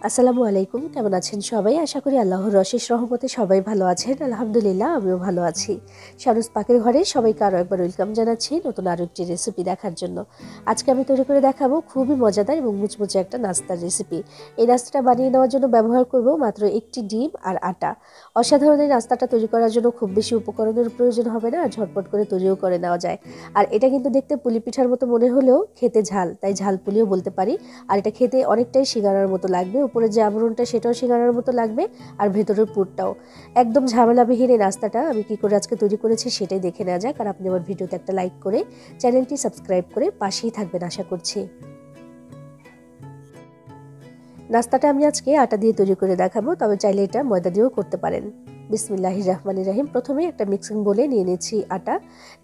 আসসালামু আলাইকুম, কেমন আছেন সবাই? আশা করি আল্লাহর অশেষ রহমতে সবাই ভালো আছেন। আলহামদুলিল্লাহ, আমিও ভালো আছি। শানুস পাকের ঘরে সবাইকে আরও একবার ওয়েলকাম জানাচ্ছি নতুন আরও একটি রেসিপি দেখার জন্য। আজকে আমি তৈরি করে দেখাবো খুবই মজাদার এবং মুচমুচে একটা নাস্তার রেসিপি। এই নাস্তাটা বানিয়ে নেওয়ার জন্য ব্যবহার করব মাত্র একটি ডিম আর আটা। অসাধারণ এই নাস্তাটা তৈরি করার জন্য খুব বেশি উপকরণের প্রয়োজন হবে না, আর ঝটপট করে তৈরিও করে নেওয়া যায়। আর এটা কিন্তু দেখতে পুলি পিঠার মতো মনে হলেও খেতে ঝাল, তাই ঝাল পুলিও বলতে পারি। আর এটা খেতে অনেকটাই সিঙ্গারার মতো লাগবে, উপরে যে আবরণটা সেটাও সিঙ্গারার মতো লাগবে, আর ভেতরের পুরটাও একদম ঝামেলাবিহীন। এই নাস্তাটা আমি কি করে আজকে তৈরি করেছি সেটাই দেখে নেওয়া যাক। আর আপনি আমার ভিডিওতে একটা লাইক করে চ্যানেলটি সাবস্ক্রাইব করে পাশেই থাকবেন আশা করছি। নাস্তাটা আমি আজকে আটা দিয়ে তৈরি করে দেখাবো, তবে চাইলে এটা ময়দা দিয়েও করতে পারেন। বিসমিল্লাহির রহমানির রহিম। প্রথমে একটা মিক্সিং বোলে নিয়ে নিচ্ছি আটা।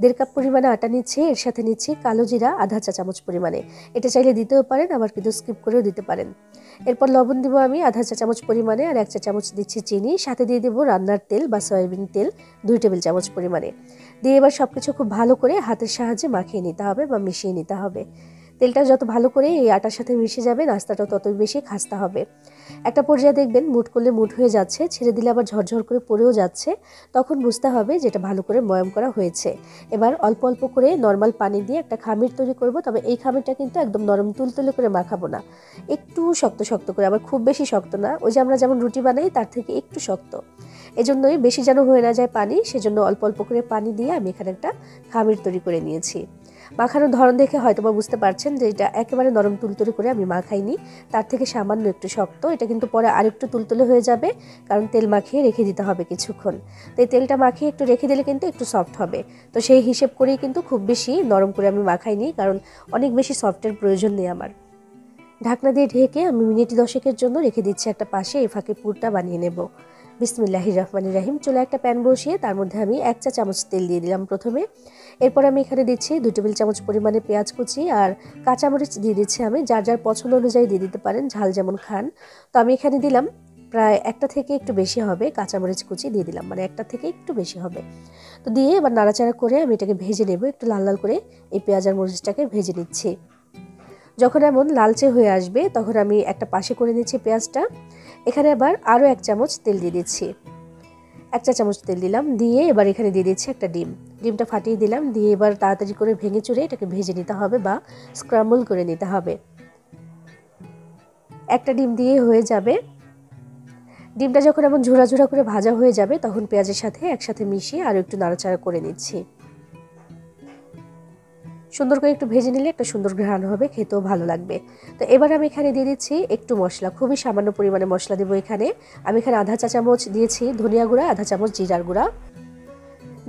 1.5 কাপ পরিমাণে আটা নিচ্ছি। এর সাথে নিচ্ছি কালো জিরা আধা চা চামচ পরিমাণে। এটা চাইলে দিতেও পারেন, আবার কিন্তু স্কিপ করেও দিতে পারেন। এরপর লবণ দিব আমি আধা চা চামচ পরিমাণে, আর 1 চা চামচ দিচ্ছি চিনি। সাথে দিয়ে দেবো রান্নার তেল বা সয়াবিন তেল 2 টেবিল চামচ পরিমাণে। দিয়ে এবার সবকিছু খুব ভালো করে হাতের সাহায্যে মাখিয়ে নিতে হবে বা মিশিয়ে নিতে হবে। তেলটা যত ভালো করে এই আটার সাথে মিশে যাবে, নাস্তাটা ততই বেশি খাস্তা হবে। একটা পর্যায়ে দেখবেন মুঠ করলে মুঠ হয়ে যাচ্ছে, ছেড়ে দিলে আবার ঝরঝর করে পড়েও যাচ্ছে। তখন বুঝতে হবে যেটা ভালো করে ময়াম করা হয়েছে। এবার অল্প অল্প করে নর্মাল পানি দিয়ে একটা খামির তৈরি করব, তবে এই খামিরটা কিন্তু একদম নরম তুলতুলে করে মাখাবো না, একটু শক্ত শক্ত করে, আবার খুব বেশি শক্ত না, ওই যে আমরা যেমন রুটি বানাই তার থেকে একটু শক্ত। এজন্যই বেশি যেন হয়ে না যায় পানি, সেজন্য অল্প অল্প করে পানি দিয়ে আমি এখানে একটা খামির তৈরি করে নিয়েছি। মাখানোর ধরন দেখে হয়তো বা বুঝতে পারছেন যে এটা একেবারে নরম তুলতুলে করে আমি মাখাইনি, তার থেকে সামান্য একটু শক্ত। এটা কিন্তু পরে আরেকটু তুলতুলে হয়ে যাবে, কারণ তেল মাখিয়ে রেখে দিতে হবে কিছুক্ষণ। তো এই তেলটা মাখিয়ে একটু রেখে দিলে কিন্তু একটু সফট হবে। তো সেই হিসেব করেই কিন্তু খুব বেশি নরম করে আমি মাখাইনি, কারণ অনেক বেশি সফটের প্রয়োজন নেই আমার। ঢাকনা দিয়ে ঢেকে আমি মিনিট 10 জন্য রেখে দিচ্ছি একটা পাশে। এই ফাঁকে পুরটা বানিয়ে নেব। বিসমিল্লাহির রহমানির রহিম। চুলে একটা প্যান বসিয়ে তার মধ্যে আমি 1 চা চামচ তেল দিয়ে দিলাম প্রথমে। এরপর আমি এখানে দিচ্ছি 2 টেবিল চামচ পরিমাণে পেঁয়াজ কুচি, আর কাঁচামরিচ দিয়ে দিচ্ছি আমি। যার যার পছন্দ অনুযায়ী দিয়ে দিতে পারেন, ঝাল যেমন খান। তো আমি এখানে দিলাম প্রায় একটা থেকে একটু বেশি হবে কাঁচামরিচ কুচি দিয়ে দিলাম, মানে একটা থেকে একটু বেশি হবে। তো দিয়ে এবার নাড়াচাড়া করে আমি এটাকে ভেজে নেব, একটু লাল লাল করে এই পেঁয়াজ আর মরিচটাকে ভেজে নিচ্ছি। যখন এমন লালচে হয়ে আসবে তখন আমি একটা পাশে করে নিচ্ছি পেঁয়াজটা। এখানে আবার আরও 1 চামচ তেল দিয়ে দিচ্ছি। 1 চা চামচ তেল দিলাম, দিয়ে এবার এখানে দিয়ে দিচ্ছি একটা ডিম। ডিমটা ফাটিয়ে দিলাম, দিয়ে এবার তাড়াতাড়ি করে ভেঙে চুরে এটাকে ভেজে নিতে হবে বা স্ক্রাম্বল করে নিতে হবে। একটা ডিম দিয়ে হয়ে যাবে। ডিমটা যখন এমন ঝুরা ঝুরা করে ভাজা হয়ে যাবে তখন পেঁয়াজের সাথে একসাথে মিশিয়ে আরও একটু নাড়াচাড়া করে নিচ্ছি। সুন্দর করে একটু ভেজে নিলে একটা সুন্দর ঘ্রাণ হবে, খেতেও ভালো লাগবে। তো এবার আমি এখানে দিয়ে দিচ্ছি একটু মশলা, খুবই সামান্য পরিমাণে মশলা দেবো এখানে। আমি এখানে আধা চা চামচ দিয়েছি ধনিয়া গুঁড়া, আধা চামচ জিরার গুঁড়া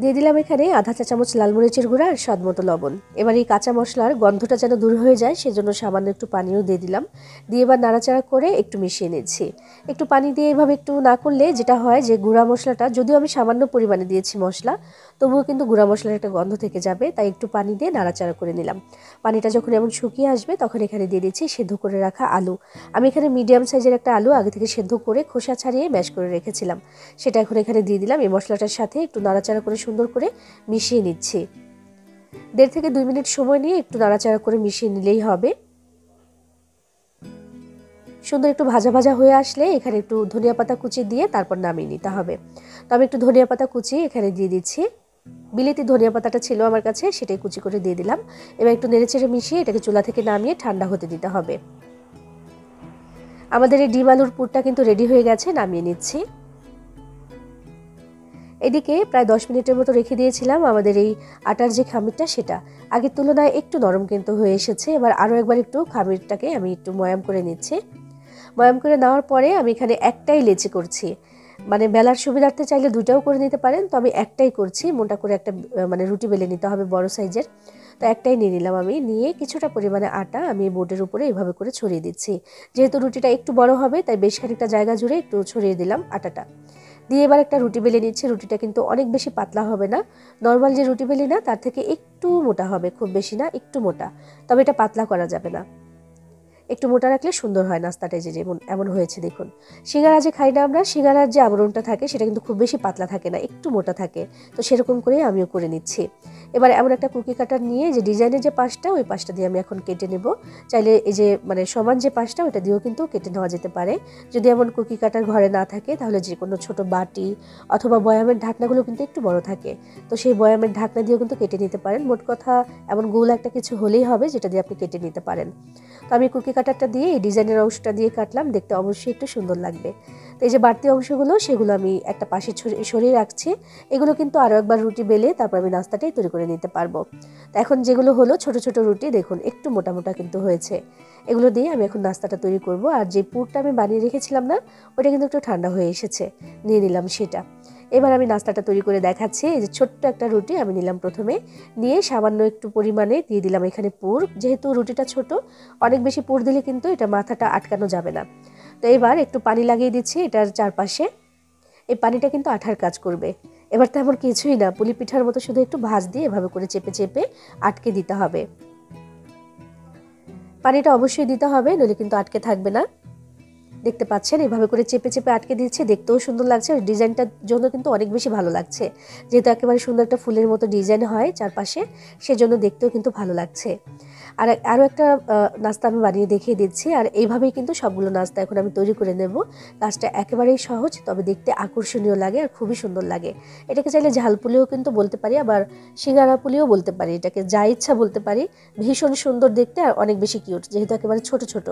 দিয়ে দিলাম, এখানে আধা চা চামচ লাল মরিচের গুঁড়া আর স্বাদ মতো লবণ। এবার এই কাঁচা মশলার গন্ধটা যেন দূর হয়ে যায় সেজন্য সামান্য একটু পানিও দিয়ে দিলাম। দিয়ে এবার নাড়াচাড়া করে একটু মিশিয়ে নিচ্ছি। একটু পানি দিয়ে এভাবে একটু না করলে যেটা হয় যে গুঁড়া মশলাটা, যদিও আমি সামান্য পরিমাণে দিয়েছি মশলা, তবুও কিন্তু গুঁড়া মশলার একটা গন্ধ থেকে যাবে, তাই একটু পানি দিয়ে নাড়াচাড়া করে নিলাম। পানিটা যখন এমন শুকিয়ে আসবে তখন এখানে দিয়ে দিচ্ছি সেদ্ধ করে রাখা আলু। আমি এখানে মিডিয়াম সাইজের একটা আলু আগে থেকে সেদ্ধ করে খোসা ছাড়িয়ে ম্যাশ করে রেখেছিলাম, সেটা এখন এখানে দিয়ে দিলাম। এই মশলাটার সাথে একটু নাড়াচাড়া করে সুন্দর করে মিশিয়ে নিচ্ছি। 1.5 থেকে 2 মিনিট সময় নিয়ে একটু নাড়াচাড়া করে মিশিয়ে নিলেই হবে। সুন্দর একটু ভাজা ভাজা হয়ে আসলে এখানে একটু ধনিয়া পাতা কুচি দিয়ে তারপর নামিয়ে নিতে হবে। তো আমি একটু ধনিয়া পাতা কুচি এখানে দিয়ে দিচ্ছি। বিলেতি ধনিয়া পাতাটা ছিল আমার কাছে, সেটাই কুচি করে দিয়ে দিলাম। এবার একটু নেড়েচেড়ে মিশিয়ে এটাকে চুলা থেকে নামিয়ে ঠান্ডা হতে দিতে হবে। আমাদের এই ডিম আলুর পুরটা কিন্তু রেডি হয়ে গেছে, নামিয়ে নিচ্ছি। এদিকে প্রায় 10 মিনিটের মতো রেখে দিয়েছিলাম আমাদের এই আটার যে খামিরটা, সেটা আগের তুলনায় একটু নরম কিন্তু হয়ে এসেছে। এবার আরও একবার একটু খামিরটাকে আমি একটু ময়াম করে নিচ্ছি। ময়াম করে নেওয়ার পরে আমি এখানে একটাই লেচি করছি, মানে বেলার সুবিধার্থে চাইলে দুইটাও করে নিতে পারেন, তো আমি একটাই করছি। মোটা করে একটা মানে রুটি বেলে নিতে হবে বড় সাইজের। তো একটাই নিয়ে নিলাম আমি, নিয়ে কিছুটা পরিমাণে আটা আমি বোর্ডের উপরে এইভাবে করে ছড়িয়ে দিচ্ছি। যেহেতু রুটিটা একটু বড় হবে তাই বেশ খানিকটা জায়গা জুড়ে একটু ছড়িয়ে দিলাম আটাটা। দিয়ে এবার একটা রুটি বেলে নিচ্ছি। রুটিটা কিন্তু অনেক বেশি পাতলা হবে না, নর্মাল যে রুটি বেলি না তার থেকে একটু মোটা হবে, খুব বেশি না, একটু মোটা। তবে এটা পাতলা করা যাবে না, একটু মোটা রাখলে সুন্দর হয় নাস্তাটা। যে যেমন এমন হয়েছে দেখুন। সিঙ্গারা যে খাই না আমরা, সিঙ্গারার যে আবরণটা থাকে সেটা কিন্তু খুব বেশি পাতলা থাকে না, একটু মোটা থাকে। তো সেরকম করে আমিও করে নিচ্ছি। এবার এমন একটা কুকি কাটার নিয়ে যে ডিজাইনের যে পাশটা ওই পাশটা দিয়ে আমি এখন কেটে নেব। চাইলে এই যে মানে সমান যে পাশটা ওটা দিয়েও কিন্তু কেটে নেওয়া যেতে পারে। যদি এমন কুকি কাটার ঘরে না থাকে তাহলে যে কোনো ছোট বাটি অথবা বয়ামের ঢাকনাগুলো কিন্তু একটু বড় থাকে, তো সেই বয়ামের ঢাকনা দিয়েও কিন্তু কেটে নিতে পারেন। মোট কথা এমন গোল একটা কিছু হলেই হবে যেটা দিয়ে আপনি কেটে নিতে পারেন। তো আমি কুকি কাটারটা দিয়ে এই ডিজাইনের অংশটা দিয়ে কাটলাম, দেখতে অবশ্যই একটু সুন্দর লাগবে। তো এই যে বাড়তি অংশগুলো সেগুলো আমি একটা পাশে সরিয়ে রাখছি। এগুলো কিন্তু আরও একবার রুটি বেলে তারপর আমি নাস্তাটাই তৈরি করে নিতে পারবো। তো এখন যেগুলো হলো ছোট ছোট রুটি, দেখুন একটু মোটা মোটা কিন্তু হয়েছে। এগুলো দিয়ে আমি এখন নাস্তাটা তৈরি করব। আর যে পুরটা আমি বানিয়ে রেখেছিলাম না, ওটা কিন্তু একটু ঠান্ডা হয়ে এসেছে, নিয়ে নিলাম সেটা। এবার আমি নাস্তাটা তৈরি করে দেখাচ্ছি। এই যে ছোট্ট একটা রুটি আমি নিলাম প্রথমে, নিয়ে সামান্য একটু পরিমাণে দিয়ে দিলাম এখানে পুর। যেহেতু রুটিটা ছোট, অনেক বেশি পুর দিলে কিন্তু এটা মাথাটা আটকানো যাবে না। তো এবার একটু পানি লাগিয়ে দিচ্ছি এটার চারপাশে। এই পানিটা কিন্তু আঠার কাজ করবে। এবার তেমন কিছুই না, পুলি পিঠার মতো শুধু একটু ভাঁজ দিয়ে এভাবে করে চেপে চেপে আটকে দিতে হবে। পানিটা অবশ্যই দিতে হবে, নইলে কিন্তু আটকে থাকবে না। দেখতে পাচ্ছেন এভাবে করে চেপে চেপে আটকে দিচ্ছে, দেখতেও সুন্দর লাগছে, ডিজাইনটার জন্য কিন্তু অনেক বেশি ভালো লাগছে। যেহেতু একেবারে সুন্দর একটা ফুলের মতো ডিজাইন হয় চারপাশে, সেজন্য দেখতেও কিন্তু ভালো লাগছে। আর আরও একটা নাস্তা আমি বানিয়ে দেখিয়ে দিচ্ছি। আর এইভাবেই কিন্তু সবগুলো নাস্তা এখন আমি তৈরি করে নেব। কাজটা একেবারেই সহজ, তবে দেখতে আকর্ষণীয় লাগে আর খুবই সুন্দর লাগে। এটাকে চাইলে ঝালপুলিও কিন্তু বলতে পারি, আবার সিঙ্গারা পুলিও বলতে পারি, এটাকে যা ইচ্ছা বলতে পারি। ভীষণ সুন্দর দেখতে আর অনেক বেশি কিউট, যেহেতু একেবারে ছোট ছোট।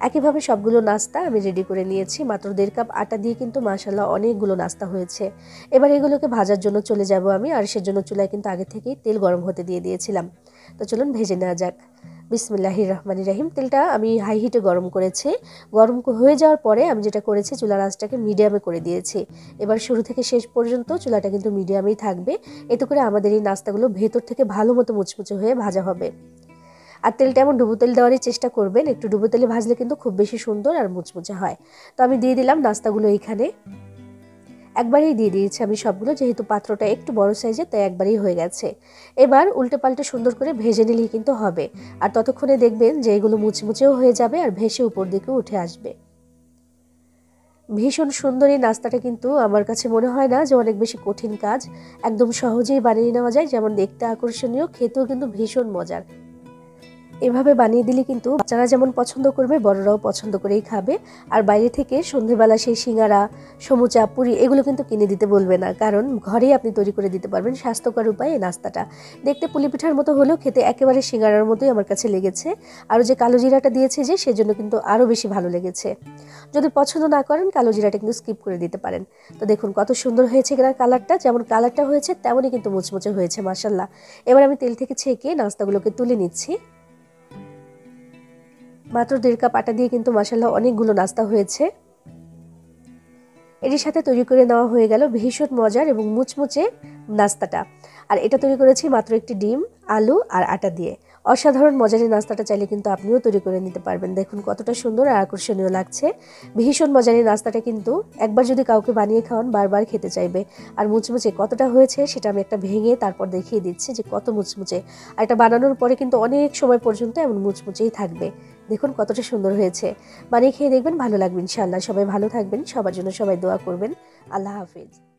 একইভাবে সবগুলো নাস্তা আমি রেডি করে নিয়েছি। মাত্র 1.5 কাপ আটা দিয়ে কিন্তু মাশাআল্লাহ অনেকগুলো নাস্তা হয়েছে। এবার এগুলোকে ভাজার জন্য চলে যাব আমি, আর সেজন্য চুলায় কিন্তু আগে থেকেই তেল গরম হতে দিয়ে দিয়েছিলাম। তো চলুন ভেজে নেওয়া যাক। বিসমিল্লাহির রহমানির রহিম। তেলটা আমি হাই হিটে গরম করেছি। গরম হয়ে যাওয়ার পরে আমি যেটা করেছি, চুলার আঁচটাকে মিডিয়ামে করে দিয়েছি। এবার শুরু থেকে শেষ পর্যন্ত চুলাটা কিন্তু মিডিয়ামেই থাকবে। এতে করে আমাদের এই নাস্তাগুলো ভেতর থেকে ভালো মতো মুচমুচে হয়ে ভাজা হবে। আর তেলটা এমন ডুবো তেল দেওয়ারই চেষ্টা করবেন, একটু ডুবো তেলে ভাজলে কিন্তু খুব বেশি সুন্দর আর মুচমুচে হয়। তো আমি দিয়ে দিলাম নাস্তাগুলো এইখানে, একবারেই দিয়ে দিয়েছি আমি সবগুলো, যেহেতু পাত্রটা একটু বড় সাইজের তাই একবারেই হয়ে গেছে। এবার উল্টে পাল্টে সুন্দর করে ভেজে নিলেই কিন্তু হবে। আর ততক্ষণে দেখবেন যে এগুলো মুচমুচেও হয়ে যাবে আর ভেসে উপর দিকে উঠে আসবে। ভীষণ সুন্দর এই নাস্তাটা কিন্তু আমার কাছে মনে হয় না যে অনেক বেশি কঠিন কাজ, একদম সহজেই বানিয়ে নেওয়া যায়। যেমন দেখতে আকর্ষণীয়, খেতেও কিন্তু ভীষণ মজার। এভাবে বানিয়ে দিলে কিন্তু বাচ্চারা যেমন পছন্দ করবে, বড়রাও পছন্দ করেই খাবে। আর বাইরে থেকে সন্ধেবেলা সেই সিঙ্গারা, সমুচা, পুরি এগুলো কিন্তু কিনে দিতে বলবে না, কারণ ঘরেই আপনি তৈরি করে দিতে পারবেন স্বাস্থ্যকর উপায়ে এই নাস্তাটা। দেখতে পুলি পিঠার মতো হলেও খেতে একেবারে সিঙ্গারার মতোই আমার কাছে লেগেছে। আর যে কালো জিরাটা দিয়েছে যে, সেজন্য কিন্তু আরও বেশি ভালো লেগেছে। যদি পছন্দ না করেন, কালো জিরাটা কিন্তু স্কিপ করে দিতে পারেন। তো দেখুন কত সুন্দর হয়েছে কিনা কালারটা, যেমন কালারটা হয়েছে তেমনই কিন্তু মুচমুচে হয়েছে মাশাআল্লাহ। এবার আমি তেল থেকে ছেঁকে নাস্তাগুলোকে তুলে নিচ্ছি। মাত্র 1.5 কাপ আটা দিয়ে কিন্তু মাশাআল্লাহ অনেকগুলো নাস্তা হয়েছে। এর সাথে তৈরি করে নেওয়া হয়ে গেল ভীষণ মজার এবং মুচমুচে নাস্তাটা। আর এটা তৈরি করেছি মাত্র একটি ডিম, আলু আর আটা দিয়ে। অসাধারণ মজার এই নাস্তাটা চাইলে কিন্তু আপনিও তৈরি করে নিতে পারবেন। দেখুন কতটা সুন্দর আর আকর্ষণীয় লাগছে। ভীষণ মজার এই নাস্তাটা কিন্তু একবার যদি কাউকে বানিয়ে খাওয়ান, বারবার খেতে চাইবে। আর মুচমুচে কতটা হয়েছে সেটা আমি একটা ভেঙে তারপর দেখিয়ে দিচ্ছি যে কত মুচমুচে। আর এটা বানানোর পরে কিন্তু অনেক সময় পর্যন্ত এমন মুচমুচেই থাকবে। দেখুন কতটা সুন্দর হয়েছে। বানিয়ে খেয়ে দেখবেন, ভালো লাগবে ইনশাআল্লাহ। সবাই ভালো থাকবেন, সবার জন্য সবাই দোয়া করবেন। আল্লাহ হাফিজ।